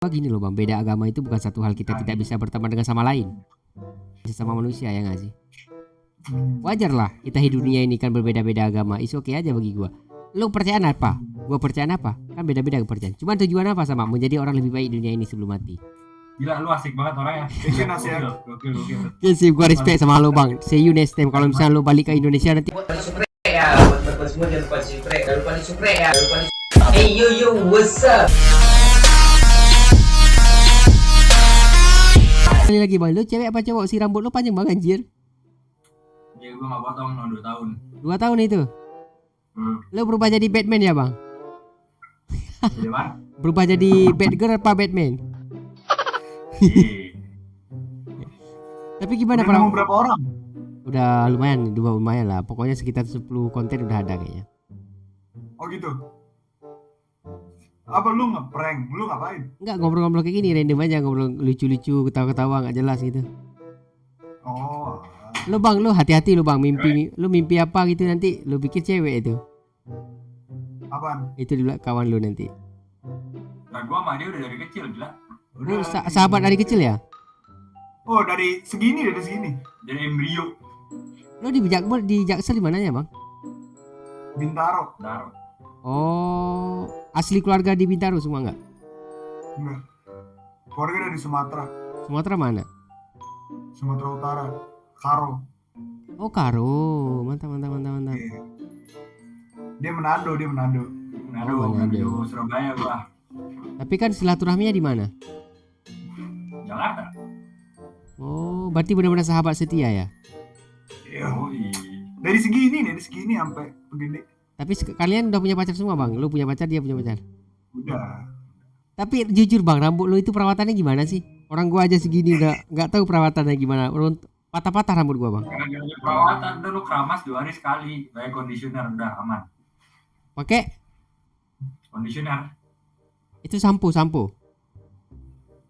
Gini loh bang, beda agama itu bukan satu hal kita tidak bisa berteman dengan sama lain, sesama manusia ya nggak sih? Wajar lah kita hidup dunia ini kan berbeda-beda agama, is oke aja bagi gua. Lu percayaan apa? Gua percayaan apa? Kan beda-beda kepercayaan. Cuman tujuan apa sama? Menjadi orang lebih baik dunia ini sebelum mati. Gila lu asik banget orangnya. Gokil. Ya sih, gua respect sama lo bang. See you next time. Kalau misalnya lo balik ke Indonesia nanti. Buat subscribe ya, buat semua jangan lupa subscribe, jangan lupa subscribe ya, jangan lupa Hey yo what's up? Kali lagi bang, lo cewek apa cowok? Si rambut lo panjang banget anjir. Ya gua nggak potong 2 tahun. 2 tahun itu. Lo berubah jadi Batman ya bang? Jadi mana? Berubah jadi Batgirl apa Batman? Tapi gimana Udah nemu berapa orang? Udah lumayan lah. Pokoknya sekitar 10 konten udah ada kayaknya. Oh gitu. Apa lu ngeprank? Lu ngapain? Enggak, ngobrol-ngobrol kayak gini random aja, ngobrol lucu-lucu, ketawa-ketawa nggak jelas gitu. Oh. Lu bang, lu hati-hati lu bang, mimpi apa gitu nanti lu pikir cewek itu. Apaan? Itu di belakang kawan lu nanti. Nah gua sama dia udah dari kecil gila. Lu sahabat dari kecil ya? Oh dari segini. Dari embrio. Lu di Jaksel di mananya bang? Bintaro. Daruh. Oh, asli keluarga di Bintaro semua nggak? Enggak. Keluarga dari Sumatera. Sumatera mana? Sumatera Utara. Karo. Oh Karo, mantap. Iya. Dia Manado. Manado, Manado. Surabaya gua. Tapi kan silaturahminya di mana? Jakarta. Oh, berarti benar-benar sahabat setia ya? Iya. Yoi. Dari segini sampai begini. Tapi kalian udah punya pacar semua bang? Lu punya pacar, dia punya pacar? Udah. Tapi jujur bang, rambut lu itu perawatannya gimana sih? Orang gua aja segini udah nggak tahu perawatannya gimana. Patah-patah rambut gua bang. Gara-gara perawatan dulu keramas 2 hari sekali. Kayak conditioner udah aman. Pakai Conditioner. itu sampo.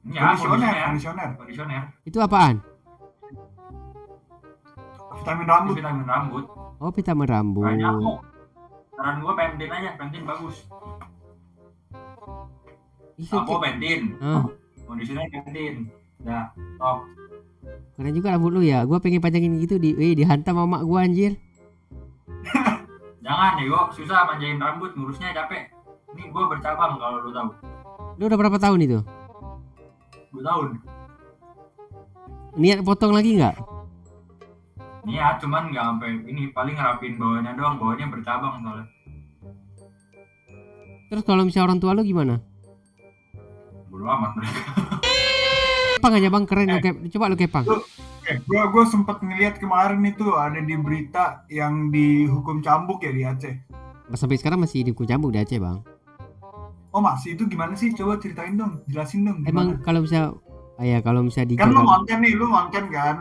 Ya, Kondisioner. Conditioner. Itu apaan? Vitamin Itu rambut. vitamin rambut. Oh, vitamin rambut. Kayak nyamuk. Saran gua Pantene aja, Pantene bagus. Ih, Sampo Pantene. Ah, Conditioner Pantene. Udah, top. keren juga rambut lu ya. Gua pengen panjangin gitu dihantam sama mak gua anjir. Jangan nego, susah manjain rambut, ngurusnya capek. Ini gua bercabang kalau lu tahu. Lu udah berapa tahun itu? 2 tahun. Niat potong lagi nggak? Niat cuman nggak sampai ini, paling ngerapin bawahnya doang, bawahnya bercabang soalnya. Terus kalau misalnya orang tua lu gimana? Bodo amat mereka. Kepang aja bang, keren lu coba lu kepang. Gue sempet ngeliat kemarin itu ada di berita yang dihukum cambuk ya di Aceh. Sampai sekarang masih di Kucambuk di Aceh bang. Oh masih itu gimana sih? Coba ceritain dong, jelasin dong. Emang Gimana? kalau misalnya di Kan lu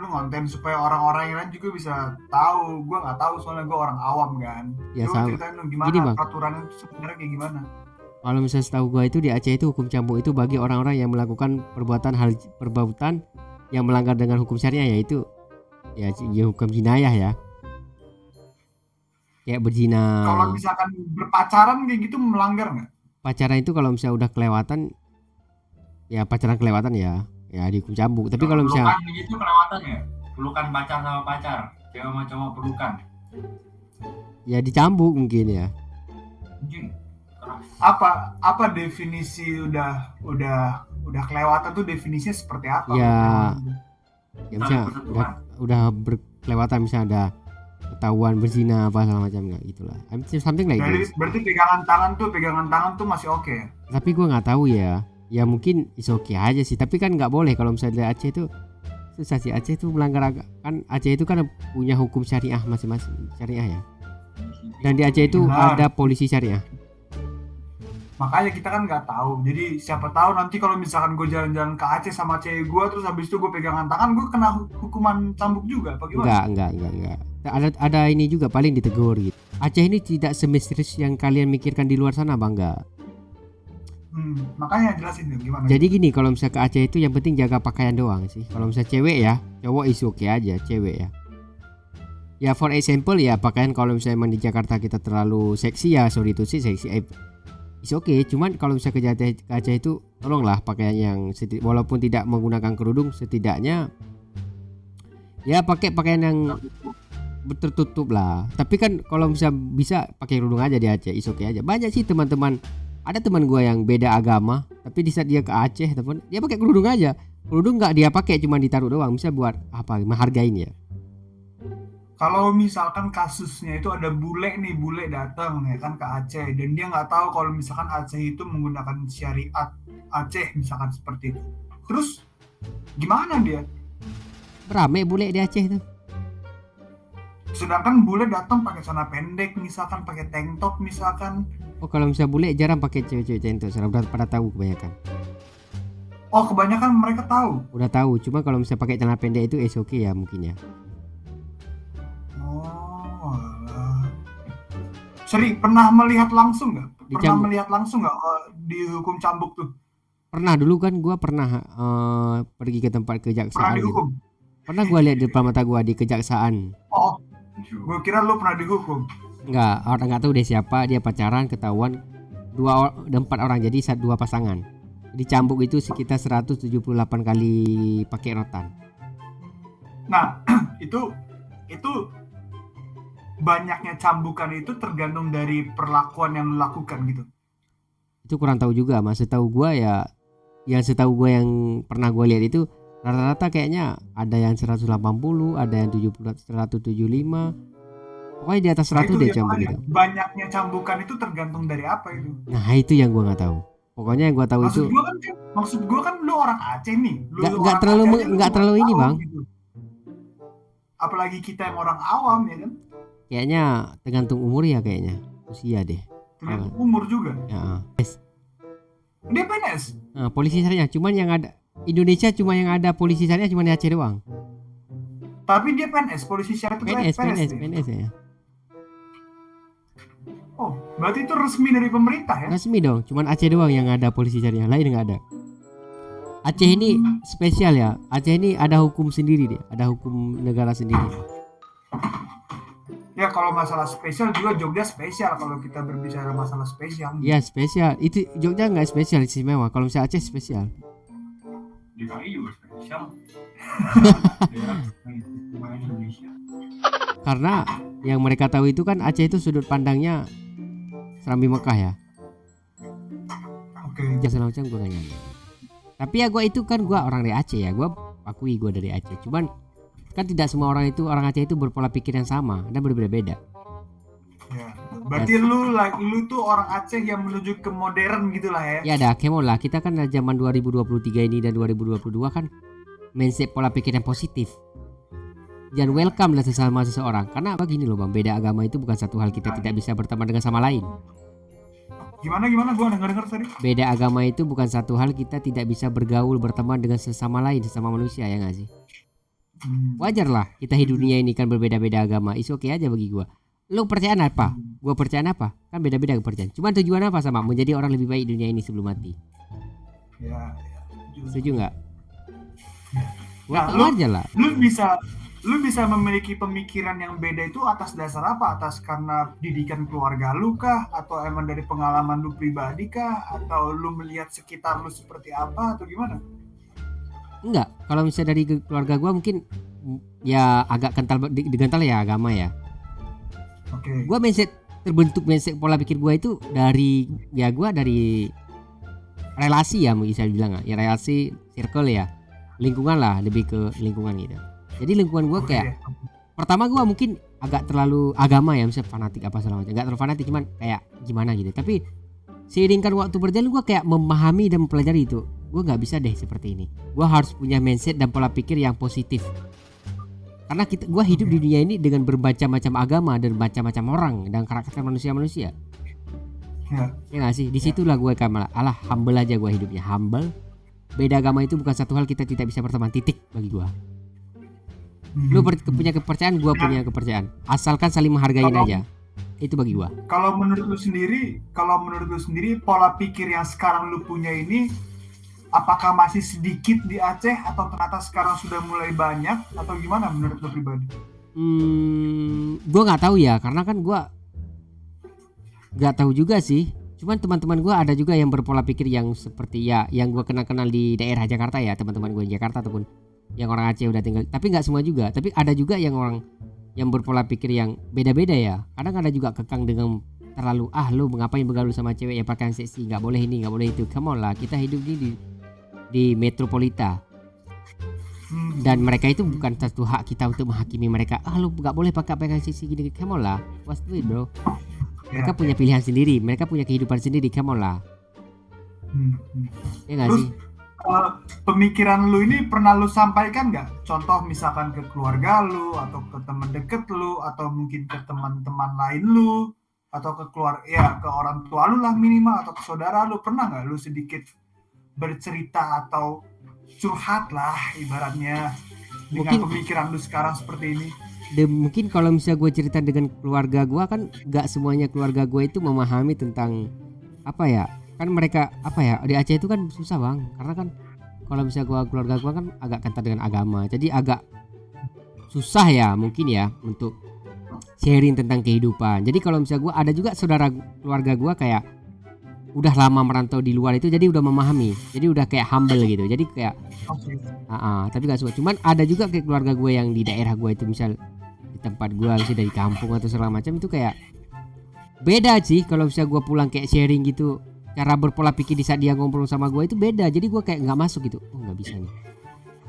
ngonten supaya orang-orang yang lain juga bisa tahu. Gua nggak tahu soalnya gua orang awam kan. Ya, Coba sama. ceritain dong gimana Gini, Bang. peraturannya itu sebenarnya kayak gimana? Kalau misalnya setahu gua itu di Aceh itu hukum cambuk itu bagi orang-orang yang melakukan perbuatan yang melanggar dengan hukum syariah, yaitu ya hukum jinayah ya. Kayak berzina. Kalau misalkan berpacaran kayak gitu melanggar nggak? Pacaran itu kalau misalnya udah kelewatan, ya pacaran kelewatan ya dihukum cambuk. Tapi kalau misalnya Pelukan gitu kelewatan ya? Pelukan pacar sama pacar, cewek sama cowok pelukan. ya dicambuk mungkin ya. Anjing. Keras. Apa definisi udah kelewatan tuh definisinya seperti apa? Ya Saling misalnya bersentuhan. udah berkelewatan, misalnya ada ketahuan berzina apa segala macam ya itulah. Something like this. Berarti pegangan tangan tuh masih oke ya? Tapi gue nggak tahu ya. Ya mungkin is oke aja sih. Tapi kan nggak boleh kalau misalnya di Aceh itu susah sih. Aceh itu melanggar kan Aceh itu kan punya hukum syariah masing-masing syariah ya. Dan di Aceh itu Benar. ada polisi syariah. Makanya kita kan nggak tahu. Jadi siapa tahu nanti kalau misalkan gue jalan-jalan ke Aceh sama cewek gue terus habis itu gue pegangan tangan, gue kena hukuman cambuk juga apa gimana? Enggak. Ada ini juga paling ditegur gitu. Aceh ini tidak semisterius yang kalian mikirkan di luar sana bang, enggak. Makanya jelasin dong gimana. Jadi gini, kalau misalnya ke Aceh itu yang penting jaga pakaian doang sih. Kalau misalnya cewek ya, cowok is oke aja, cewek ya. Ya for example ya pakaian, kalau misalnya emang di Jakarta kita terlalu seksi ya sorry itu sih seksi. Is oke, cuman kalau misalnya ke Aceh itu tolonglah pakaian yang walaupun tidak menggunakan kerudung, setidaknya ya pakai pakaian yang tertutup lah. Tapi kan kalau bisa pakai kerudung aja di Aceh, is oke aja. Banyak sih teman-teman, ada teman gue yang beda agama, tapi di saat dia ke Aceh teman, dia pakai kerudung aja. Kerudung nggak dia pakai, cuma ditaruh doang. Bisa buat apa? Menghargain ya. Kalau misalkan kasusnya itu ada bule datang ya kan ke Aceh dan dia nggak tahu kalau misalkan Aceh itu menggunakan syariat Aceh misalkan seperti itu. Terus gimana dia? Rame bule di Aceh tuh. Sedangkan bule datang pakai celana pendek misalkan, pakai tank top misalkan. Oh kalau misalnya bule jarang pakai cewek-cewek centok, udah pada tahu kebanyakan. Oh kebanyakan mereka tahu. Udah tahu, cuma kalau misalnya pakai celana pendek itu oke ya mungkin ya. Oh, alah. Seri pernah melihat langsung nggak? Dihukum cambuk tuh? Pernah dulu kan gue pernah pergi ke tempat Pernah kejaksaan gitu. dihukum? Pernah gue lihat di depan mata gue di kejaksaan. Oh, gue kira lu pernah dihukum. Enggak, orang nggak tahu deh siapa, dia pacaran ketahuan 4 orang jadi 2 pasangan. Dicambuk itu sekitar 178 kali pakai rotan. Nah, itu banyaknya cambukan itu tergantung dari perlakuan yang lu lakukan gitu. Itu kurang tahu juga, mas. Setahu gue ya, yang setahu gue yang pernah gue lihat itu rata-rata kayaknya ada yang 180, ada yang 175. Pokoknya di atas 100 deh cambuk gitu. Banyaknya cambukan itu tergantung dari apa itu? Nah itu yang gue nggak tahu. Pokoknya yang gue tahu Maksud gue kan lu orang Aceh nih. Nggak terlalu ini bang. Gitu. Apalagi kita yang orang awam ya kan? Kayaknya tergantung umur ya kayaknya. Usia deh. Tergantung umur juga. Ya. Dia PNS. Nah, polisi syariah cuman yang ada Indonesia cuma yang ada polisi syariah cuma di Aceh doang. Tapi dia PNS, polisi syariah itu PNS ya. Oh, berarti itu resmi dari pemerintah ya? Resmi dong, cuman Aceh doang yang ada polisi syariah, lain nggak ada. Aceh ini spesial ya. Aceh ini ada hukum sendiri dia, ada hukum negara sendiri. Ya kalau masalah spesial juga Jogja spesial kalau kita berbicara masalah spesial. Iya spesial. Itu Jogja nggak spesial istimewa. Kalau misalnya Aceh spesial. DKI juga spesial. Indonesia. Karena yang mereka tahu itu kan Aceh itu sudut pandangnya Serambi Mekah ya. Oke. Jasa macam gue gak nyampe. Tapi ya gue itu kan gue orang dari Aceh ya. Gue akui gue dari Aceh. Cuman kan tidak semua orang Aceh itu berpola pikir yang sama dan berbeda-beda. Ya. Berarti lu tuh orang Aceh yang menuju ke modern gitulah ya. Ya ada kemo lah. Kita kan zaman 2023 ini dan 2022 kan mindset pola pikir yang positif. Jangan welcome lah sesama seseorang. Karena apa gini loh bang, beda agama itu bukan satu hal kita tidak bisa berteman dengan sama lain. Gimana gua dengar tadi? Beda agama itu bukan satu hal kita tidak bisa bergaul berteman dengan sesama manusia ya nggak sih? Wajar lah kita hidup dunia ini kan berbeda-beda agama. Is oke aja bagi gua. Lu percayaan apa? Gua percayaan apa? Kan beda-beda kepercayaan. Cuman tujuan apa sama? Menjadi orang lebih baik dunia ini sebelum mati. Ya. Setuju nggak? Nah, lu aja lah. Lu bisa memiliki pemikiran yang beda itu atas dasar apa? Atas karena didikan keluarga lu kah? Atau emang dari pengalaman lu pribadi kah? Atau lu melihat sekitar lu seperti apa? Atau gimana? Enggak, kalau misalnya dari keluarga gua mungkin ya agak kental ya agama ya. Oke. Gua terbentuk mindset pola pikir gua itu dari relasi ya mungkin saya bilang ya, relasi circle ya. Lingkungan lah, lebih ke lingkungan gitu. Jadi lingkungan gue kayak pertama gue mungkin agak terlalu agama ya, misalnya fanatik apa segala macam. Gak terlalu fanatik, cuman kayak gimana gitu. Tapi seiringkan waktu berjalan gue kayak memahami dan mempelajari itu. Gue nggak bisa deh seperti ini. Gue harus punya mindset dan pola pikir yang positif. Karena gue hidup di dunia ini dengan bermacam-macam agama dan macam-macam orang dan karakter manusia-manusia. Ya nggak sih. Disitulah gue alah humble aja gue hidupnya, humble. Beda agama itu bukan satu hal kita tidak bisa berteman, titik bagi gue. Lu punya kepercayaan, gua punya kepercayaan. Asalkan saling menghargain aja. Itu bagi gua. Kalau menurut lu sendiri pola pikir yang sekarang lu punya ini apakah masih sedikit di Aceh atau ternyata sekarang sudah mulai banyak atau gimana menurut lu pribadi? Gua nggak tahu ya, karena kan gua nggak tahu juga sih. Cuman teman-teman gue ada juga yang berpola pikir yang seperti ya yang gue kenal di daerah Jakarta ya, teman-teman gue di Jakarta ataupun yang orang Aceh udah tinggal. Tapi nggak semua juga. Tapi ada juga yang orang yang berpola pikir yang beda-beda ya. Kadang ada juga kekang dengan terlalu lu ngapain bergaul sama cewek yang pakaian seksi, nggak boleh ini nggak boleh itu. Come on lah, kita hidup di metropolita. Dan mereka itu bukan satu hak kita untuk menghakimi mereka. Lu nggak boleh pakai pakaian seksi gini. Come on lah, what's it bro? Mereka punya pilihan sendiri, mereka punya kehidupan sendiri, come on lah. Ya nggak Terus sih? pemikiran lu ini pernah lu sampaikan nggak? Contoh misalkan ke keluarga lu atau ke teman deket lu atau mungkin ke teman-teman lain lu atau ke ke orang tua lu lah minimal atau ke saudara lu, pernah nggak lu sedikit bercerita atau curhat lah ibaratnya dengan pemikiran lu sekarang seperti ini? Mungkin kalau misalnya gue cerita dengan keluarga gue kan nggak semuanya keluarga gue itu memahami tentang apa ya, kan mereka apa ya di Aceh itu kan susah bang, karena kan kalau misalnya keluarga gue kan agak kental dengan agama, jadi agak susah ya mungkin ya untuk sharing tentang kehidupan. Jadi kalau misalnya gue ada juga saudara keluarga gue kayak udah lama merantau di luar itu, jadi udah memahami, jadi udah kayak humble gitu, jadi kayak tapi gak semua. Cuman ada juga kayak keluarga gue yang di daerah gue itu, misal di tempat gue misalnya dari kampung atau segala macam, itu kayak beda sih. Kalau misalnya gue pulang kayak sharing gitu, cara berpola pikir di saat dia ngobrol sama gue itu beda. Jadi gue kayak nggak masuk gitu, nggak bisa nih.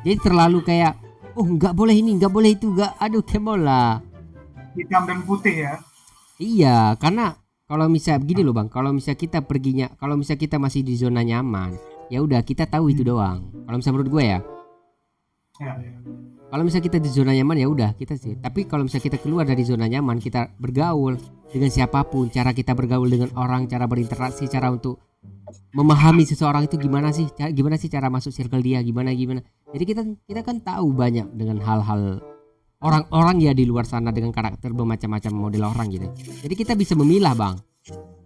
Jadi terlalu kayak nggak boleh ini, nggak boleh itu, nggak, aduh kemol lah. Hitam dan putih ya. Iya, karena kalau misalnya begini loh bang, kalau misalnya kita perginya, kalau misalnya kita masih di zona nyaman, ya udah kita tahu itu doang. Kalau misalnya menurut gue ya. Ya. Kalau misalnya kita di zona nyaman ya udah kita sih. Tapi kalau misalnya kita keluar dari zona nyaman, kita bergaul dengan siapapun, cara kita bergaul dengan orang, cara berinteraksi, cara untuk memahami seseorang itu gimana sih? Gimana sih cara masuk circle dia, gimana. Jadi kita kan tahu banyak dengan hal-hal orang-orang ya di luar sana dengan karakter bermacam-macam model orang gitu. Jadi kita bisa memilah bang.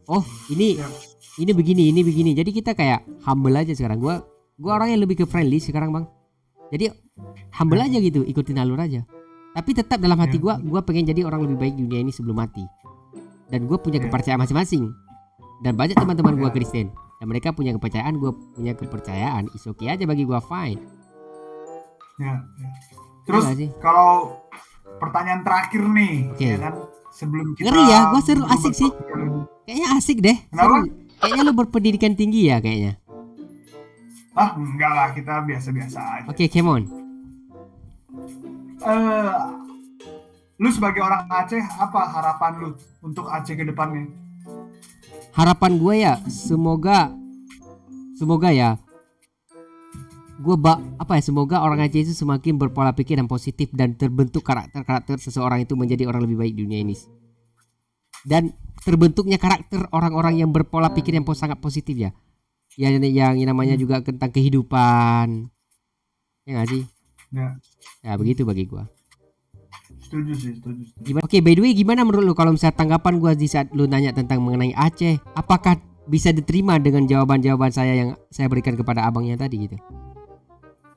Oh ini begini. Jadi kita kayak humble aja sekarang. Gua orang yang lebih ke friendly sekarang bang. Jadi humble aja gitu, ikutin alur aja. Tapi tetap dalam hati gue pengen jadi orang lebih baik di dunia ini sebelum mati. Dan gue punya kepercayaan masing-masing. Dan banyak teman-teman gue Kristen, dan mereka punya kepercayaan, gue punya kepercayaan. Is okay aja bagi gue, fine. Ya. Terus kalau pertanyaan terakhir nih, ya kan, sebelum kita ngeri ya, gue seru, asik sih. Kayaknya asik deh. Seru. Kayaknya lu berpendidikan tinggi ya kayaknya. Enggak lah, kita biasa-biasa aja. Oke, come on. Lu sebagai orang Aceh, apa harapan lu untuk Aceh ke depannya? Harapan gue ya, semoga ya. Semoga orang Aceh itu semakin berpola pikir yang positif dan terbentuk karakter seseorang itu menjadi orang lebih baik di dunia ini. Dan terbentuknya karakter orang-orang yang berpola pikir yang sangat positif ya. Yang namanya juga tentang kehidupan. Ya nggak sih? Ya begitu bagi gua. Setuju. Oke, by the way, gimana menurut lu kalau misalnya tanggapan gua di saat lu nanya tentang mengenai Aceh, apakah bisa diterima dengan jawaban-jawaban saya yang saya berikan kepada abangnya tadi gitu?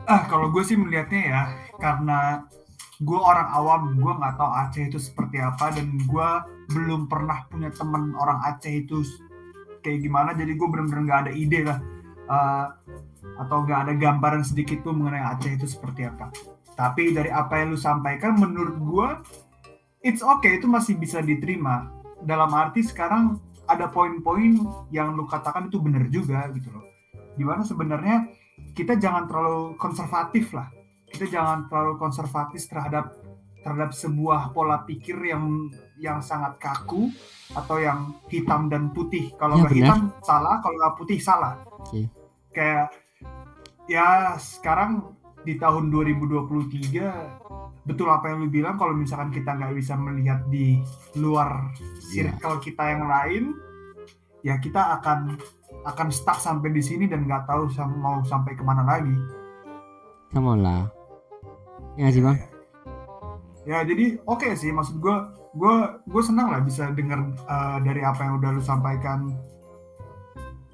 Kalau gue sih melihatnya ya, karena gue orang awam, gue nggak tahu Aceh itu seperti apa, dan gue belum pernah punya teman orang Aceh itu kayak gimana, jadi gue benar-benar nggak ada ide lah, atau nggak ada gambaran sedikit pun mengenai Aceh itu seperti apa. Tapi dari apa yang lu sampaikan, menurut gue it's okay, itu masih bisa diterima. Dalam arti sekarang ada poin-poin yang lu katakan itu benar juga gitu loh. Dimana sebenarnya kita jangan terlalu konservatif lah. Kita jangan terlalu konservatif terhadap sebuah pola pikir yang sangat kaku atau yang hitam dan putih. Kalau nggak hitam salah, kalau nggak putih salah. Kayak ya sekarang di tahun 2023, betul apa yang lu bilang, kalau misalkan kita nggak bisa melihat di luar circle kita yang lain, ya kita akan stuck sampai di sini dan nggak tahu mau sampai kemana lagi. Come on lah. Ya sih bang. Ya jadi oke sih, maksud gue senang lah bisa dengar dari apa yang udah lu sampaikan,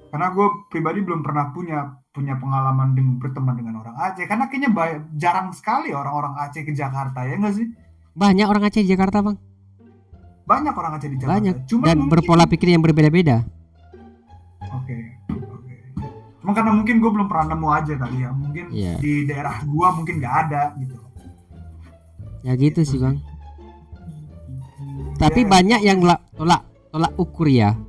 karena gue pribadi belum pernah punya pengalaman berteman dengan orang Aceh, karena kayaknya jarang sekali orang-orang Aceh ke Jakarta, ya nggak sih? Banyak orang Aceh di Jakarta bang. Banyak orang Aceh di Jakarta. Banyak. Cuman dan berpola pikir yang berbeda-beda. Oke. Cuma karena mungkin gue belum pernah nemu aja kali ya. Mungkin Iya. di daerah gue mungkin nggak ada gitu. Ya gitu sih bang. Tapi Ya, banyak yang tolak ukur ya.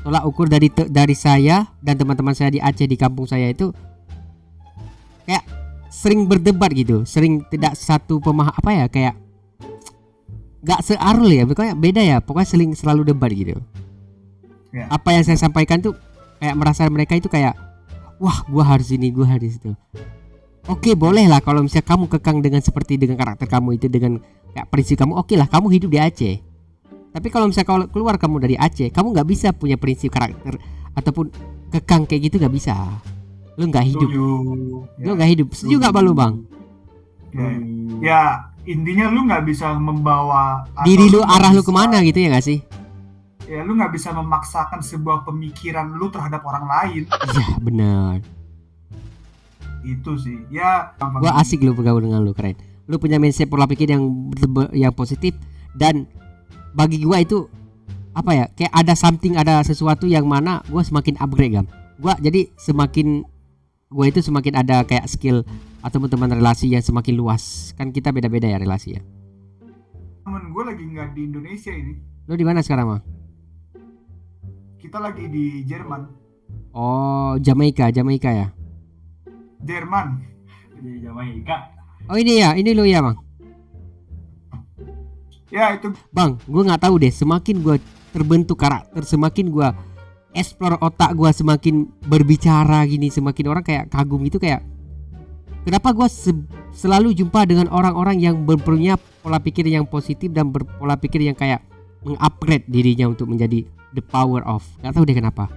Tolak ukur dari saya dan teman-teman saya di Aceh, di kampung saya itu kayak sering berdebat gitu, sering tidak satu apa ya, kayak nggak searul ya, pokoknya beda ya, pokoknya selalu debat gitu. Ya. Apa yang saya sampaikan tuh kayak merasa mereka itu kayak, wah gua harus ini, gua harus itu. Oke, boleh lah kalau misalnya kamu kekang dengan seperti dengan karakter kamu itu, dengan kayak prinsip kamu, oke lah kamu hidup di Aceh. Tapi kalau misalnya kalau keluar kamu dari Aceh, kamu nggak bisa punya prinsip karakter ataupun kekang kayak gitu, nggak bisa. Lu nggak hidup. Lu nggak hidup. Setuju nggak lu bang? Ya, intinya lu nggak bisa membawa Diri atau lu, arah lu bisa- kemana gitu ya nggak sih? Ya, lu nggak bisa memaksakan sebuah pemikiran lu terhadap orang lain. Iya benar. Itu sih. Ya, Gua asik lu bergaul dengan lu, keren. Lu punya mindset pola pikir yang positif, dan bagi gua itu apa ya, kayak ada sesuatu yang mana gua semakin upgrade gam. Gua jadi semakin ada kayak skill atau teman relasi yang semakin luas. Kan kita beda-beda ya relasi ya. temen gue lagi nggak di Indonesia ini. Lu di mana sekarang mah? Kita lagi di Jerman. Oh, Jamaika ya. Jerman. Di Jamaika. Oh ini ya, ini lu ya bang. Ya, itu Bang, gue nggak tahu deh. Semakin gue terbentuk karakter, semakin gue explore otak gue, semakin berbicara gini, semakin orang kayak kagum gitu, kayak kenapa gue selalu jumpa dengan orang-orang yang punya pola pikir yang positif dan berpola pikir yang kayak mengupgrade dirinya untuk menjadi the power of. Gak tahu deh kenapa.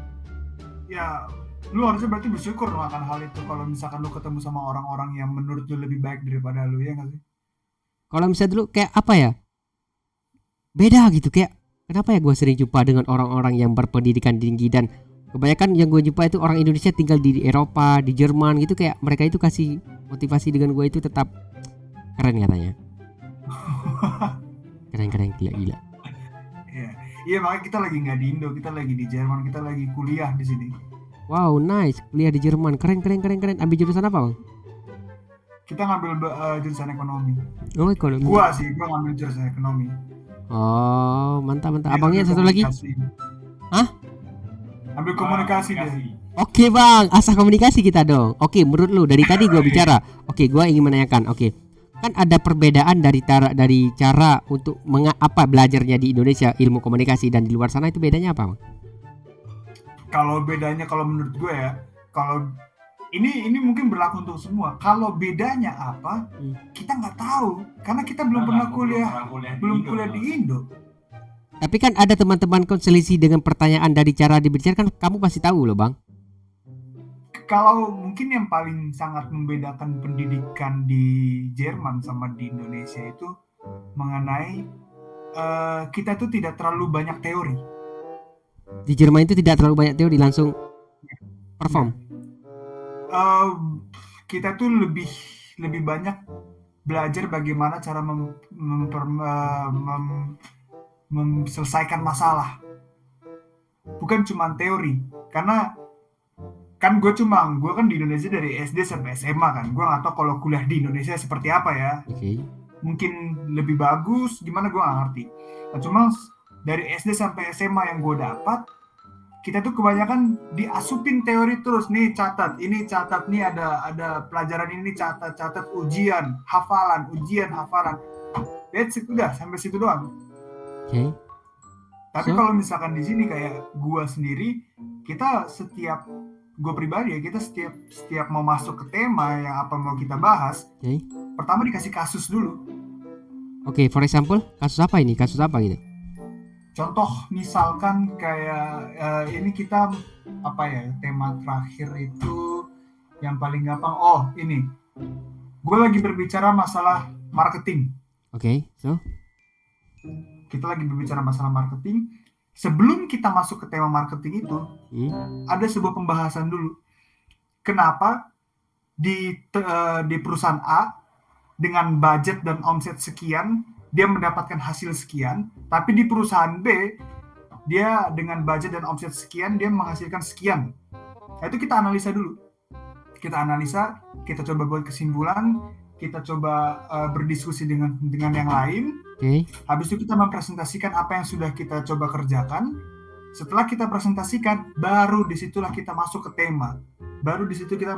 ya lu harusnya berarti bersyukur dong akan hal itu kalau misalkan lu ketemu sama orang-orang yang menurut lu lebih baik daripada lu, ya nggak sih? Kalau misalnya dulu kayak apa ya, beda gitu, kayak kenapa ya gue sering jumpa dengan orang-orang yang berpendidikan tinggi, dan kebanyakan yang gue jumpa itu orang Indonesia tinggal di Eropa, di Jerman gitu, kayak mereka itu kasih motivasi dengan gue itu tetap keren katanya. Keren gila. Iya, makanya kita lagi nggak di Indo, kita lagi di Jerman, kita lagi kuliah di sini. Wow, nice, kuliah di Jerman, keren. Ambil jurusan apa bang? Kita ngambil jurusan ekonomi. Oh ekonomi. Gua ngambil jurusan ekonomi. Oh mantap. Dia Abangnya ambil satu lagi? komunikasi. Hah? Ambil komunikasi dia. Oke bang, asah komunikasi kita dong. Oke, menurut lu dari tadi gue bicara. Oke, gue ingin menanyakan. Oke, kan ada perbedaan dari cara untuk apa belajarnya di Indonesia ilmu komunikasi dan di luar sana, itu bedanya apa bang? Kalau bedanya, kalau menurut gue ya, kalau ini mungkin berlaku untuk semua. Kalau bedanya apa, kita nggak tahu karena kita belum pernah kuliah di Indo. Tapi kan ada teman-teman konselisi dengan pertanyaan dari cara dibicarakan, kamu pasti tahu loh bang. Kalau mungkin yang paling sangat membedakan pendidikan di Jerman sama di Indonesia itu mengenai kita tuh tidak terlalu banyak teori. Di Jerman itu tidak terlalu banyak teori, langsung perform. Kita tuh lebih banyak belajar bagaimana cara menyelesaikan masalah, bukan cuma teori. Karena kan gue kan di Indonesia dari SD sampai SMA kan, gue nggak tahu kalau kuliah di Indonesia seperti apa ya. Oke. Mungkin lebih bagus gimana gue nggak ngerti. Nah, cuma dari SD sampai SMA yang gue dapat, kita tuh kebanyakan diasupin teori terus. Nih catat, ini catat, nih ada pelajaran ini, catat ujian hafalan. That's it, udah sampai situ doang. Oke. Tapi kalau misalkan di sini kayak gue sendiri, gue pribadi ya, kita setiap mau masuk ke tema yang apa mau kita bahas, pertama dikasih kasus dulu. Oke, for example, kasus apa ini? Kasus apa gitu? Contoh misalkan kayak ini kita apa ya, tema terakhir itu yang paling gampang. Oh ini, gue lagi berbicara masalah marketing. Oke, so kita lagi berbicara masalah marketing. Sebelum kita masuk ke tema marketing itu, ada sebuah pembahasan dulu. Kenapa di perusahaan A dengan budget dan omset sekian dia mendapatkan hasil sekian, tapi di perusahaan B dia dengan budget dan omset sekian dia menghasilkan sekian. Nah, itu kita analisa dulu. Kita analisa, kita coba buat kesimpulan, kita coba berdiskusi dengan yang lain. Oke. Habis itu kita mempresentasikan apa yang sudah kita coba kerjakan. Setelah kita presentasikan, baru disitulah kita masuk ke tema. Baru di situ kita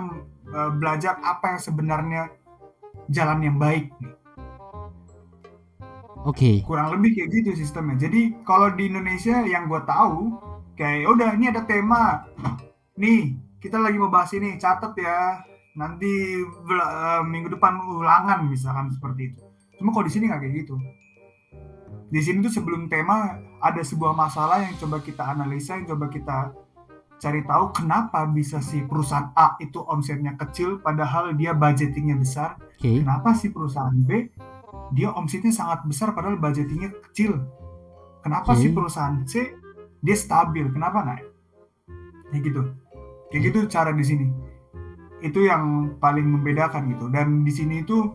belajar apa yang sebenarnya jalan yang baik. Oke. Kurang lebih kayak gitu sistemnya. Jadi kalau di Indonesia yang gue tahu, kayak udah ini ada tema. Nih, kita lagi mau bahas ini, catat ya. Nanti minggu depan ulangan misalkan seperti itu. Cuma kalau di sini nggak kayak gitu. Di sini tuh sebelum tema ada sebuah masalah yang coba kita analisa, yang coba kita cari tahu kenapa bisa si perusahaan A itu omsetnya kecil padahal dia budgetingnya besar. Oke. Kenapa si perusahaan B dia omsetnya sangat besar padahal budgetingnya kecil. Kenapa si perusahaan C dia stabil, kenapa naik? Kayak gitu. Kayak gitu cara di sini. Itu yang paling membedakan gitu. Dan di sini itu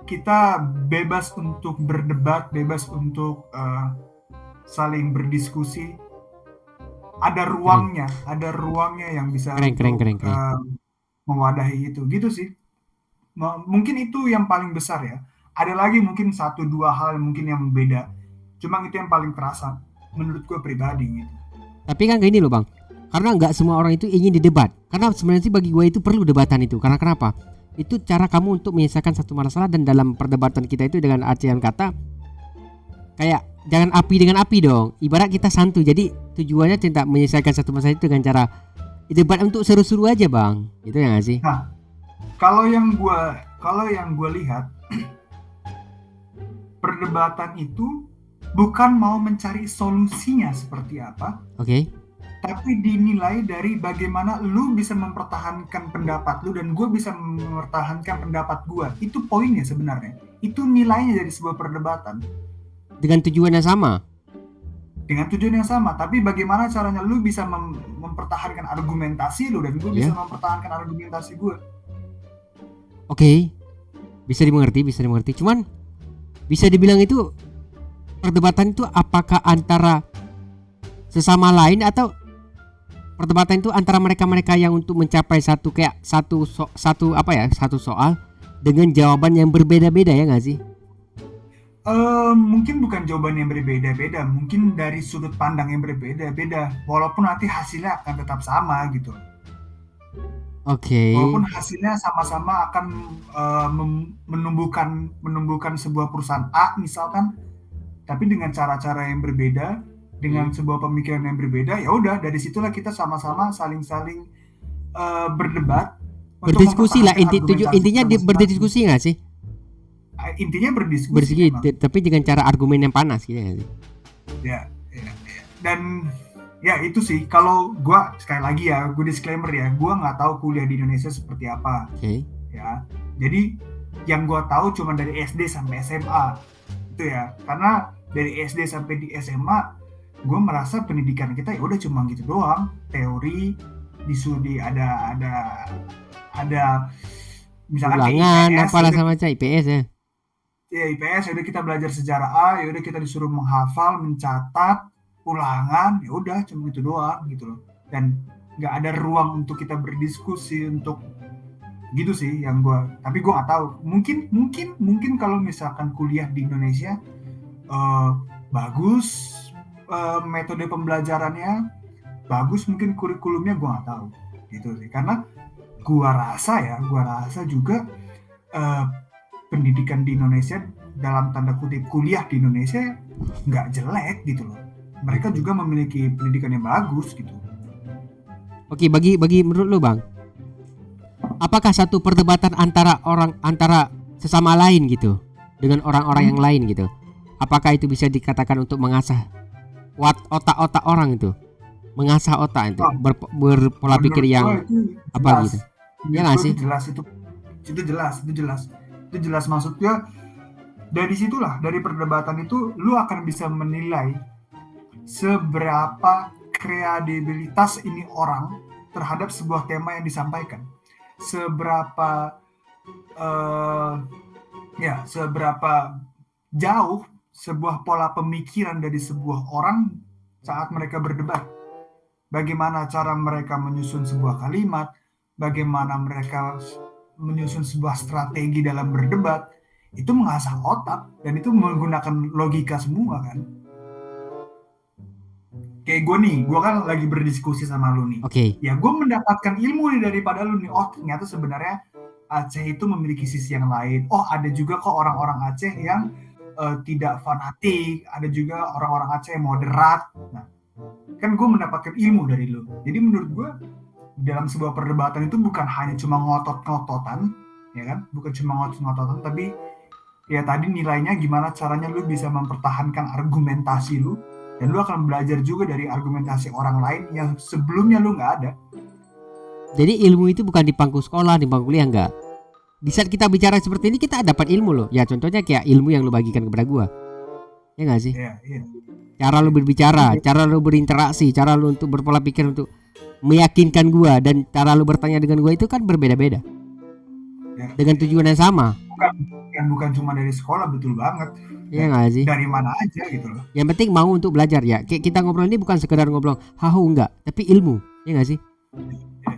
kita bebas untuk berdebat, bebas untuk saling berdiskusi. Ada ruangnya yang bisa Keren. mewadahi itu. Gitu sih. Mungkin itu yang paling besar ya. Ada lagi mungkin 1-2 hal mungkin yang beda. Cuma itu yang paling terasa menurut gue pribadi gitu. Tapi kan gini loh Bang, karena nggak semua orang itu ingin didebat. Karena sebenarnya sih bagi gue itu perlu debatan itu. Karena kenapa? Itu cara kamu untuk menyelesaikan satu masalah, dan dalam perdebatan kita itu dengan artian kata kayak jangan api dengan api dong. Ibarat kita santuy. Jadi tujuannya tidak menyelesaikan satu masalah itu dengan cara debat untuk seru-seru aja Bang. Gitu ya nggak sih? Nah, kalau yang gue lihat perdebatan itu bukan mau mencari solusinya seperti apa. Oke. Tapi dinilai dari bagaimana lu bisa mempertahankan pendapat lu dan gue bisa mempertahankan pendapat gue. Itu poinnya sebenarnya. Itu nilainya dari sebuah perdebatan. Dengan tujuan yang sama. Dengan tujuan yang sama. Tapi bagaimana caranya lu bisa mempertahankan argumentasi lu dan gue bisa mempertahankan argumentasi gue. Oke. Bisa dimengerti. Cuman bisa dibilang itu perdebatan itu apakah antara sesama lain atau perdebatan itu antara mereka yang untuk mencapai satu soal dengan jawaban yang berbeda-beda ya nggak sih? Mungkin bukan jawaban yang berbeda-beda, mungkin dari sudut pandang yang berbeda-beda, walaupun nanti hasilnya akan tetap sama gitu. Oke. Walaupun hasilnya sama-sama akan menumbuhkan sebuah perusahaan A misalkan, tapi dengan cara-cara yang berbeda, dengan sebuah pemikiran yang berbeda, ya udah dari situlah kita sama-sama saling berdebat, berdiskusi lah. Intinya berdiskusi nggak sih? Intinya berdiskusi tapi dengan cara argumen yang panas gitu ya. Ya. Dan ya itu sih, kalau gue sekali lagi ya, gue disclaimer ya, gue nggak tahu kuliah di Indonesia seperti apa. Ya, jadi yang gue tahu cuma dari SD sampai SMA itu ya, karena dari SD sampai di SMA gue merasa pendidikan kita ya udah cuma gitu doang, teori, disudi ada misalkan ulangan apalah sama IPS ya. Ya IPS udah kita belajar sejarah A, ya udah kita disuruh menghafal, mencatat, ulangan, ya udah cuma gitu doang gitu loh. Dan nggak ada ruang untuk kita berdiskusi untuk gitu sih yang gue. Tapi gue nggak tahu. Mungkin kalau misalkan kuliah di Indonesia bagus, metode pembelajarannya bagus, mungkin kurikulumnya gue nggak tahu gitu sih. Karena gue rasa juga pendidikan di Indonesia dalam tanda kutip kuliah di Indonesia nggak jelek gitu loh. Mereka juga memiliki pendidikan yang bagus gitu. Oke, bagi menurut lo Bang, apakah satu perdebatan antara sesama lain gitu dengan orang-orang yang lain gitu, apakah itu bisa dikatakan untuk mengasah otak-otak orang itu, mengasah otak itu, berpola pikir yang apa gitu? Ya nggak sih? Itu jelas maksudnya. Dari situlah, dari perdebatan itu lu akan bisa menilai seberapa kredibilitas ini orang terhadap sebuah tema yang disampaikan, seberapa jauh sebuah pola pemikiran dari sebuah orang saat mereka berdebat. Bagaimana cara mereka menyusun sebuah kalimat, bagaimana mereka menyusun sebuah strategi dalam berdebat, itu mengasah otak dan itu menggunakan logika semua kan. Kayak gue nih, gue kan lagi berdiskusi sama lu nih. Oke. Ya gue mendapatkan ilmu nih daripada lu nih. Oh ternyata sebenarnya Aceh itu memiliki sisi yang lain. Oh ada juga kok orang-orang Aceh yang tidak fanatik. Ada juga orang-orang Aceh yang moderat. Nah, kan gue mendapatkan ilmu dari lu. Jadi menurut gue dalam sebuah perdebatan itu bukan hanya cuma ngotot-ngototan, ya kan? Bukan cuma ngotot-ngototan, tapi ya tadi nilainya gimana caranya lu bisa mempertahankan argumentasi lu. Dan lu akan belajar juga dari argumentasi orang lain yang sebelumnya lu nggak ada. Jadi ilmu itu bukan di bangku sekolah, di bangku kuliah enggak. Di saat kita bicara seperti ini kita dapat ilmu loh. Ya contohnya kayak ilmu yang lu bagikan kepada gua. Ya enggak sih? Iya. Cara lu berbicara, cara lu berinteraksi, cara lu untuk berpola pikir untuk meyakinkan gua dan cara lu bertanya dengan gua itu kan berbeda-beda. Ya. Dengan tujuan yang sama. Bukan cuma dari sekolah, betul banget. Iya nggak sih? Dari mana aja gitu loh. Yang penting mau untuk belajar ya. Kayak kita ngobrol ini bukan sekedar ngobrol hahu enggak, tapi ilmu. Ya nggak sih?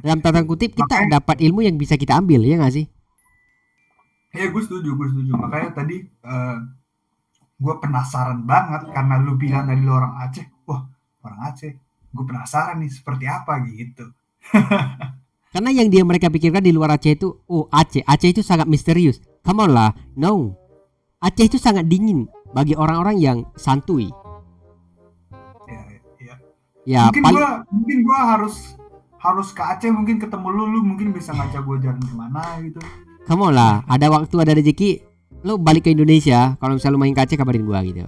Dalam tanda kutip kita dapat ilmu yang bisa kita ambil, ya nggak sih? Ya gue setuju. Makanya tadi gue penasaran banget karena lu bilang dari lu orang Aceh. Wah orang Aceh, gue penasaran nih seperti apa gitu. Karena yang mereka pikirkan di luar Aceh itu, oh Aceh itu sangat misterius. Come on lah, no. Aceh itu sangat dingin bagi orang-orang yang santuy. Ya. Ya, mungkin gua harus ke Aceh, mungkin ketemu lu mungkin bisa ngajak gua jalan kemana gitu. Kamu lah, ada waktu ada rezeki, lu balik ke Indonesia. Kalau misalnya lu main ke Aceh kabarin gua gitu.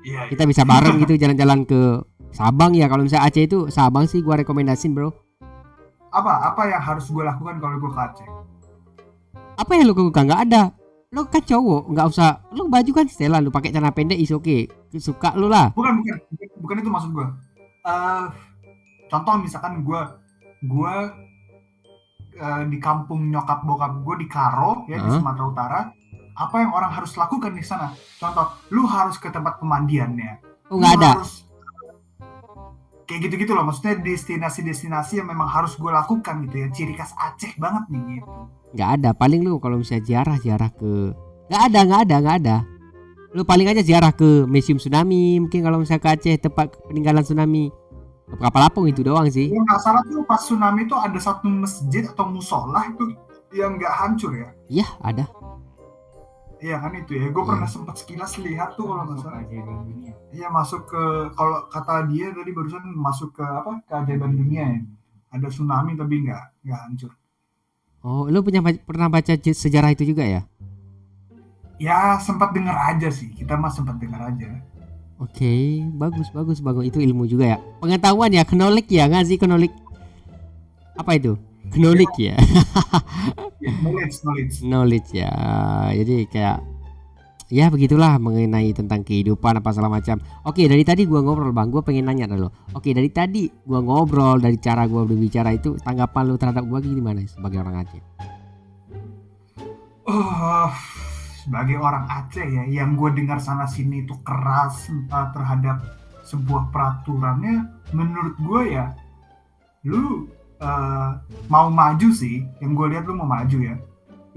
Iya. Kita bisa bareng gitu jalan-jalan ke Sabang ya. Kalau misalnya Aceh itu Sabang sih gua rekomendasiin bro. Apa yang harus gua lakukan kalau gua ke Aceh? Apa yang lu lakukan? Nggak ada. Lu kan cowok, nggak usah. Lu baju kan setelan, lu pakai celana pendek is okay. Suka lu lah. Bukan itu maksud gua. Contoh misalkan gua di kampung nyokap bokap gua di Karo ya di Sumatera Utara. Apa yang orang harus lakukan di sana? Contoh, lu harus ke tempat pemandiannya. Oh nggak ada. Kayak gitu-gitu loh. Maksudnya destinasi-destinasi yang memang harus gua lakukan gitu ya. Ciri khas Aceh banget nih gitu. Nggak ada, paling lu kalau misalnya ziarah ke nggak ada. Lu paling aja ziarah ke Museum Tsunami, mungkin kalau misalnya ke Aceh tempat peninggalan tsunami. Kapal apung itu doang sih. Nggak salah tuh pas tsunami itu ada satu masjid atau musola itu yang nggak hancur ya? Iya ada. Iya kan itu ya, gue pernah sempat sekilas lihat tuh kalau nggak salah. Iya masuk ke, kalau kata dia tadi barusan masuk ke apa, keajaiban dunia ya. Ada tsunami tapi nggak hancur. Oh, lu pernah baca sejarah itu juga ya? Ya sempat dengar aja sih, kita mah sempat dengar aja. Oke, bagus. Itu ilmu juga ya. Pengetahuan ya, knowledge ya nggak sih knowledge? Apa itu? Knowledge ya. Knowledge ya. Jadi kayak ya begitulah mengenai tentang kehidupan apa segala macam. Oke, dari tadi gua ngobrol bang, gua pengen nanya dulu. Oke, dari tadi gua ngobrol, dari cara gua berbicara itu, tanggapan lu terhadap gua gimana sebagai orang Aceh? Sebagai orang Aceh ya, yang gue dengar sana sini itu keras terhadap sebuah peraturannya, menurut gue ya, lu mau maju sih, yang gue lihat lu mau maju ya,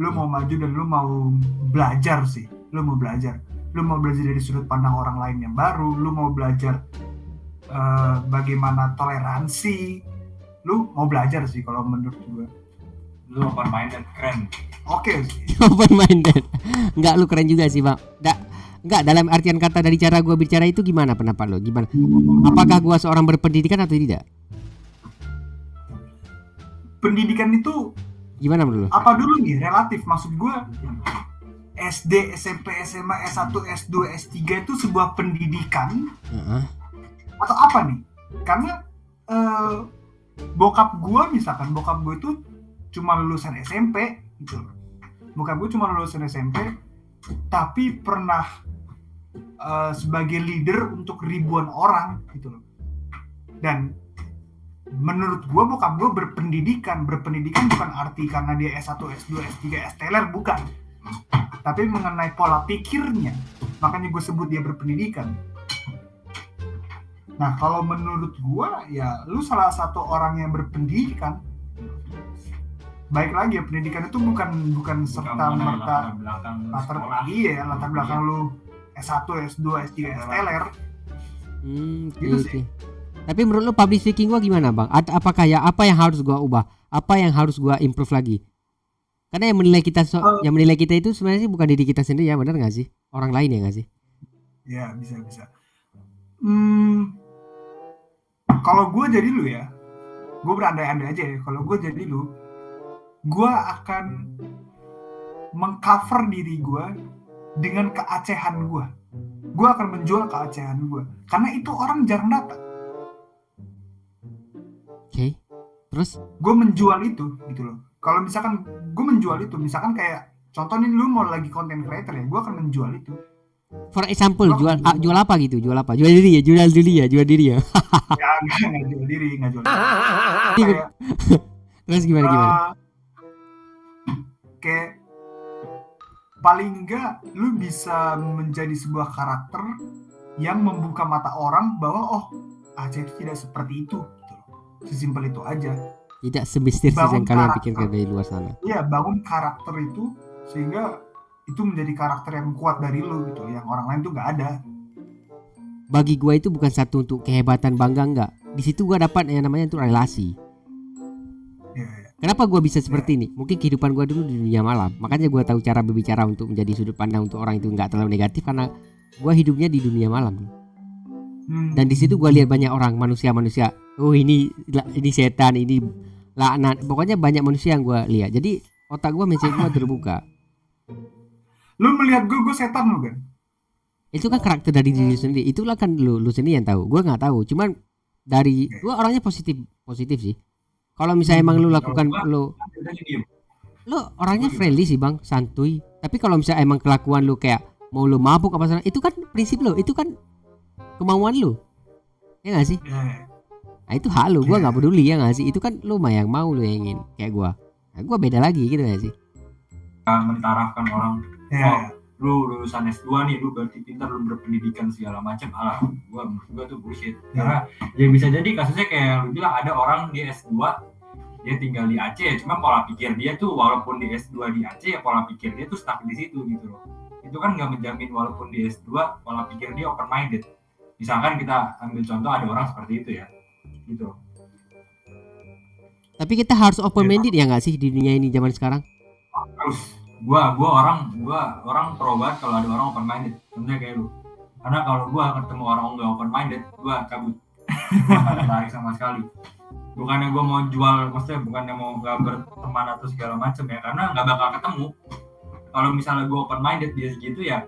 lu mau maju dan lu mau belajar sih. Lu mau belajar dari sudut pandang orang lain yang baru, lu mau belajar bagaimana toleransi, lu mau belajar sih kalau menurut gue. Lu open minded, keren. Oke. Open minded, enggak lu keren juga sih bang. Enggak dalam artian kata dari cara gue bicara itu gimana pendapat lu? Gimana? Apakah gue seorang berpendidikan atau tidak? Pendidikan itu gimana menurut lu? Apa dulu nih relatif, maksud gue. SD, SMP, SMA, S1, S2, S3 itu sebuah pendidikan atau apa nih? Karena bokap gue itu cuma lulusan SMP gitu. Bokap gue cuma lulusan SMP tapi pernah sebagai leader untuk ribuan orang gitu loh. Dan menurut gue bokap gue berpendidikan bukan arti karena dia S1, S2, S3, S-teler, bukan. Tapi mengenai pola pikirnya, makanya gue sebut dia berpendidikan. Nah, kalau menurut gua ya lu salah satu orang yang berpendidikan. Baik lagi ya, pendidikan itu bukan serta mengenai merta latar belakang latar sekolah. latar belakang lu S1, S2, S3, STLR Oke, gitu oke. sih. Tapi menurut lu public speaking gua gimana, Bang? Apakah ya apa yang harus gua ubah? Apa yang harus gua improve lagi? Karena Eh, yang menilai kita itu sebenarnya sih bukan diri kita sendiri ya, benar nggak sih? Orang lain ya nggak sih? Ya bisa. Kalau gue jadi lu ya, gue berandai-andai aja ya. Kalau gue jadi lu, gue akan mengcover diri gue dengan keacehan gue. Gue akan menjual keacehan gue, karena itu orang jarang datang. Oke. Terus Gue menjual itu gitu loh. Kalau misalkan gue menjual itu, misalkan kayak contoh nih lu mau lagi content creator ya, gue akan menjual itu. for example Gua akan menjual. jual apa gitu? Jual apa? Jual diri ya. Ya nggak jual diri, nggak jual diri. Kayak Terus gimana? eh, kayak paling enggak lu bisa menjadi sebuah karakter yang membuka mata orang bahwa oh Aceh itu tidak seperti itu gitu loh. Sesimpel itu aja. Tidak semisterius Bangun yang kalian karakter. pikirkan dari luar sana. Iya, bangun karakter itu sehingga itu menjadi karakter yang kuat dari lu gitu, yang orang lain tuh nggak ada. Bagi gua itu bukan satu untuk kehebatan bangga enggak. Di situ gua dapat yang namanya itu relasi. Ya, ya. Kenapa gua bisa seperti ini? Mungkin kehidupan gua dulu di dunia malam. Makanya gua tahu cara berbicara untuk menjadi sudut pandang untuk orang itu enggak terlalu negatif karena gua hidupnya di dunia malam. Dan di situ gua lihat banyak orang, manusia-manusia. Oh, ini setan, ini laknat. Pokoknya banyak manusia yang gua lihat. Jadi otak gua, mindset gua terbuka. Lu melihat gue setan lu kan? Itu kan karakter dari diri sendiri. Itulah kan lu sendiri yang tahu. Gua nggak tahu. Cuman dari gua orangnya positif sih. Kalau misalnya emang lu lakukan lu orangnya friendly sih bang, santuy. Tapi kalau misalnya emang kelakuan lu kayak mau lu mabuk apa sana, itu kan prinsip lu, itu kan kemauan lu, ya nggak sih? Ya, ya. Nah itu hak lu, gua nggak peduli ya nggak sih? Itu kan lu mah yang mau lu yang ingin kayak gua. Nah, gua beda lagi gitu nggak sih? Mentarafkan orang, Ya, oh ya. lu lulusan S2 nih, lu berarti pintar, lu berpendidikan segala macam. Menurut gua tuh bullshit. Karena ya bisa jadi kasusnya kayak lu bilang, ada orang di S2 dia tinggal di Aceh, cuma pola pikir dia tuh walaupun di S2 di Aceh ya pola pikir dia tuh stuck di situ gitu loh. Itu kan nggak menjamin walaupun di S2 pola pikir dia open minded. Misalkan kita ambil contoh ada orang seperti itu ya, gitu. Tapi kita harus open minded ya nggak sih di dunia ini zaman sekarang? Terus gua orang pro banget kalau ada orang open minded, sebenarnya kayak lu. Karena kalau gua ketemu orang nggak open minded, gua cabut. Gua nggak tertarik sama sekali. Bukannya gua mau jual, maksudnya bukannya mau nggak berteman atau segala macam ya, karena nggak bakal ketemu. Kalau misalnya gua open minded dia segitu ya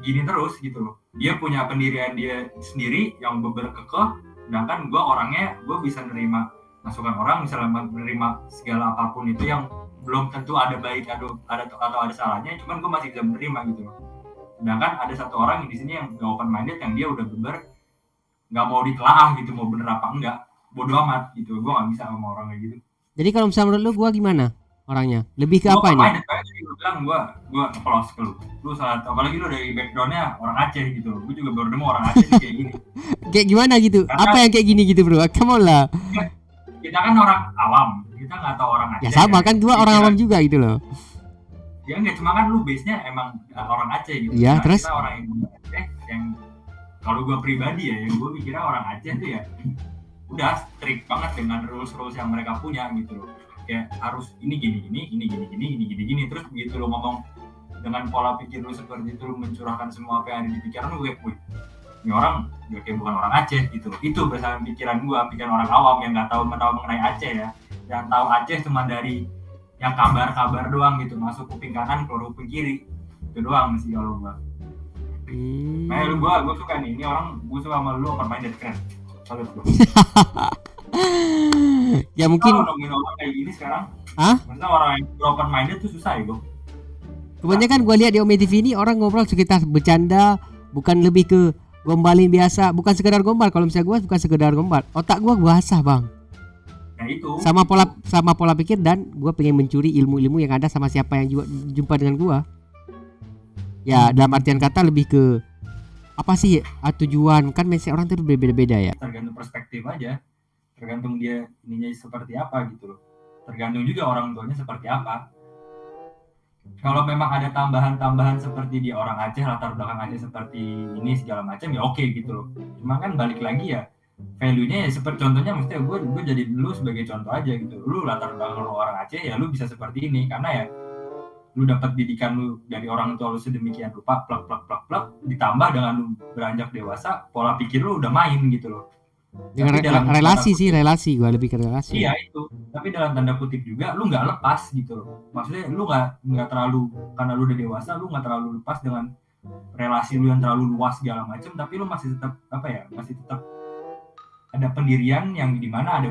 gini terus gitu loh. Dia punya pendirian dia sendiri yang berkekeh, sedangkan gua orangnya gua bisa nerima masukan orang, misalnya menerima segala apapun itu yang belum tentu ada baik atau ada salahnya, cuman gue masih bisa menerima gitu loh. Sedangkan ada satu orang di sini yang gak open minded, yang dia udah bener nggak mau ditelaah gitu, mau bener apa enggak, bodo amat gitu. Gue nggak bisa sama orang kayak gitu. Jadi kalau misalnya menurut lu gua gimana orangnya? Lebih ke apa ini? Gue bilang gue close ke lu salah, apalagi lu dari backgroundnya orang Aceh gitu loh. Gue juga baru nemu orang Aceh kayak gini. Kayak gimana gitu? Karena Apa yang kayak gini gitu bro? Come on lah. Kita kan orang awam, kita nggak tahu orang Aceh. Ya sama kan gua orang awam juga gitu loh. Ya enggak, cuma kan lu base-nya emang orang Aceh gitu. Iya, terus? Kita orang Aceh yang kalau gue pribadi ya, yang gue mikirnya orang Aceh tuh ya udah strict banget dengan rules yang mereka punya gitu loh. Kayak harus ini gini. Terus begitu lu ngomong dengan pola pikir lu seperti itu, lu mencurahkan semua apa yang ada di pikiran lu, kayak ini orang gak kayak bukan orang Aceh gitu. Itu berdasarkan pikiran pikiran orang awam yang nggak tahu mengenai Aceh ya. Yang tahu Aceh cuma dari yang kabar-kabar doang gitu, masuk kuping kanan keluar kuping kiri, itu doang sih kalau gua. Nah lu gua suka nih, ini orang gua suka sama lu, open minded, keren. Salut gua. Ya mungkin Ngomongin orang kayak gini sekarang. Maksudnya orang yang open minded tuh susah ya gua. Kebanyakan gue lihat di Ome TV ini orang ngobrol sekitar bercanda, bukan lebih ke gombalin biasa, bukan sekedar gombal. Kalau misalnya gue bukan sekedar gombal, otak gue basah bang. Nah itu. Sama pola pikir, dan gue pengen mencuri ilmu-ilmu yang ada sama siapa yang juga jumpa dengan gue. Ya dalam artian kata lebih ke apa sih tujuan, kan mindset orang tuh berbeda-beda ya. Tergantung perspektif aja, tergantung dia ininya seperti apa gitu loh, tergantung juga orang tuanya seperti apa. Kalau memang ada tambahan-tambahan seperti dia orang Aceh, latar belakang Aceh seperti ini segala macam ya oke gitu loh. Cuma kan balik lagi ya value-nya ya seperti contohnya, maksudnya gue jadi dulu sebagai contoh aja gitu. Lu latar belakang lu orang Aceh ya lu bisa seperti ini karena ya lu dapat didikan lu dari orang tua lu sedemikian rupa, plak ditambah dengan lu beranjak dewasa, pola pikir lu udah main gitu loh. Dengan Tapi dalam relasi tanda sih, relasi gue lebih ke relasi. Iya itu, tapi dalam tanda kutip juga lu nggak lepas gitu loh. Maksudnya lu nggak terlalu, karena lu udah dewasa lu nggak terlalu lepas dengan relasi lu yang terlalu luas segala macam, tapi lu masih tetap masih tetap ada pendirian yang dimana ada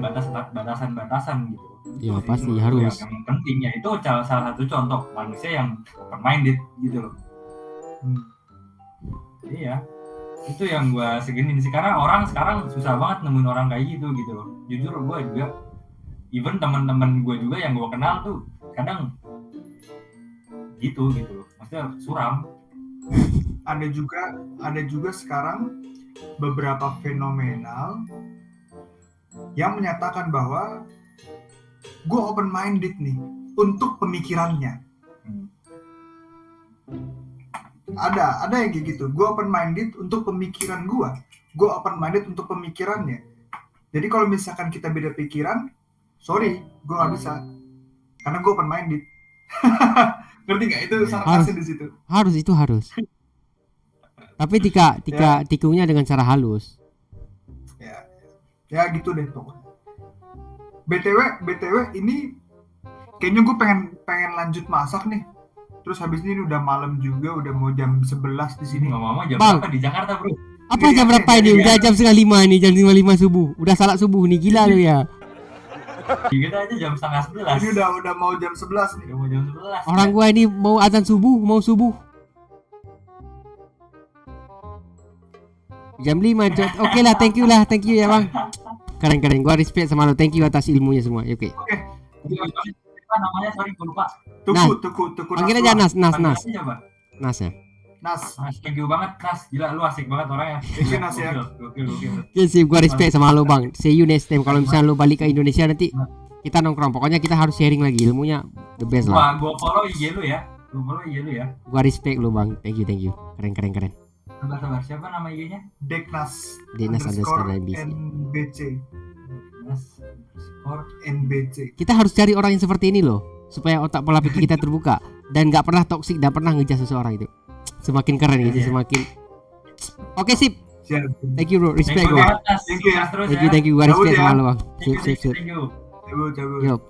batasan gitu. Ya Itu pasti sih harus. yang penting ya, itu salah satu contoh manusia yang open-minded gitu loh. Iya, itu yang gue seginin sih, karena orang sekarang susah banget nemuin orang kayak gitu loh. Jujur gue juga, even teman-teman gue juga yang gue kenal tuh kadang gitu loh, maksudnya suram. Ada juga sekarang beberapa fenomenal yang menyatakan bahwa gue open minded nih untuk pemikirannya. Ada yang kayak gitu. Gue open minded untuk pemikiran gue open minded untuk pemikirannya. Jadi kalau misalkan kita beda pikiran, sorry, gue nggak bisa karena gue open minded. Ngerti nggak? Itu sarkasnya di situ. Harus. Tapi tikungnya dengan cara halus. Ya gitu deh pokoknya. BTW ini kayaknya gue pengen lanjut masak nih. Terus habis ini udah malam juga, udah mau jam 11 di sini. Ngomong jam Bang. berapa di Jakarta bro? Apa jam berapa ini? Udah jam 4:30 nih, jam 5:05 subuh. Udah salat subuh nih, gila lu ya. Kita aja jam 10:30. Ini udah mau jam 11 nih. Udah mau jam 11. Orang gua ini mau azan subuh, mau subuh. Jam 5, oke lah, thank you ya bang. Keren, gua respect sama lo, thank you atas ilmunya semua. Oke. Apa namanya, sorry gue lupa. Tuku. Panggil aja Nas Siapa? ya. Nas. Thank you banget Nas, gila lu asik banget orangnya. Thank you, Nas, ya. Gokil. Oke sih, gua respect sama lo bang. See you next time. Kalau misalnya lo balik ke Indonesia nanti kita nongkrong. Pokoknya kita harus sharing lagi ilmunya, the best lah. Gua follow IG lu ya. Gua respect lo bang. Thank you. Keren. Sabar. Siapa nama IG-nya? Deknas _ NBC. NBC. Kita harus cari orang yang seperti ini loh, supaya otak pola pikir kita terbuka dan nggak pernah toksik dan pernah ngejudge seseorang itu. Semakin keren gitu, semakin. Oke sip. Thank you bro, respect bro. Thank you. Thank you. Gua respect sama lo bang. Sip. Thank you. Cabut. Yup.